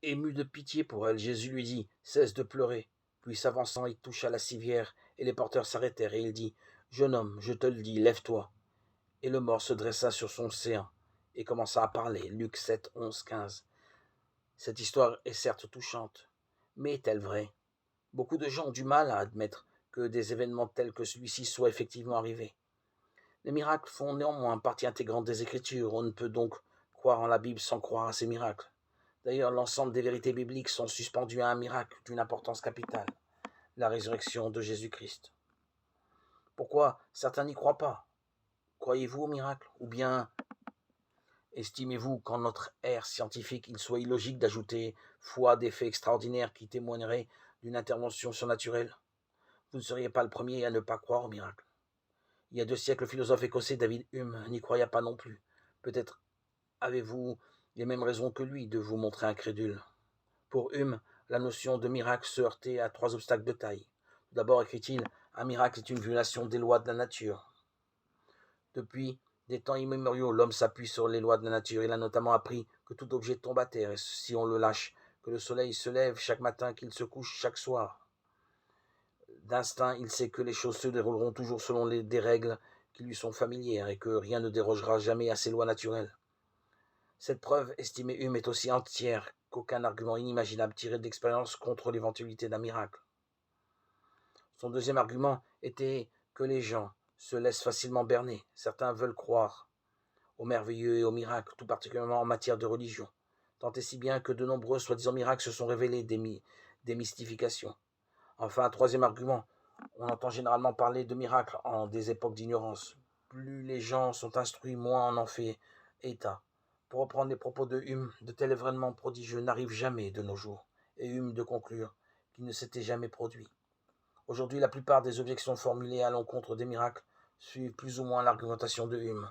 Ému de pitié pour elle, Jésus lui dit « Cesse de pleurer ». Puis s'avançant, il toucha la civière, et les porteurs s'arrêtèrent, et il dit « Jeune homme, je te le dis, lève-toi ». Et le mort se dressa sur son séant, et commença à parler. Luc 7, 11, 15. Cette histoire est certes touchante, mais est-elle vraie? Beaucoup de gens ont du mal à admettre que des événements tels que celui-ci soient effectivement arrivés. Les miracles font néanmoins partie intégrante des Écritures. On ne peut donc croire en la Bible sans croire à ces miracles. D'ailleurs, l'ensemble des vérités bibliques sont suspendues à un miracle d'une importance capitale, la résurrection de Jésus-Christ. Pourquoi certains n'y croient pas? Croyez-vous au miracle? Ou bien estimez-vous qu'en notre ère scientifique, il soit illogique d'ajouter foi à des faits extraordinaires qui témoigneraient d'une intervention surnaturelle? Vous ne seriez pas le premier à ne pas croire au miracle. Il y a 2 siècles, le philosophe écossais David Hume n'y croyait pas non plus. Peut-être avez-vous les mêmes raisons que lui de vous montrer incrédule. Pour Hume, la notion de miracle se heurtait à 3 obstacles de taille. Tout d'abord, écrit-il, un miracle est une violation des lois de la nature. Depuis des temps immémoriaux, l'homme s'appuie sur les lois de la nature. Il a notamment appris que tout objet tombe à terre, et si on le lâche, que le soleil se lève chaque matin, qu'il se couche chaque soir. D'instinct, il sait que les choses se dérouleront toujours selon des règles qui lui sont familières et que rien ne dérogera jamais à ces lois naturelles. Cette preuve, estimait Hume, est aussi entière qu'aucun argument inimaginable tiré de l'expérience contre l'éventualité d'un miracle. Son deuxième argument était que les gens se laissent facilement berner. Certains veulent croire au merveilleux et au miracle, tout particulièrement en matière de religion, tant et si bien que de nombreux soi-disant miracles se sont révélés des mystifications. Enfin, un troisième argument, on entend généralement parler de miracles en des époques d'ignorance. Plus les gens sont instruits, moins on en fait état. Pour reprendre les propos de Hume, de tels événements prodigieux n'arrivent jamais de nos jours, et Hume de conclure qu'il ne s'était jamais produit. Aujourd'hui, la plupart des objections formulées à l'encontre des miracles suivent plus ou moins l'argumentation de Hume.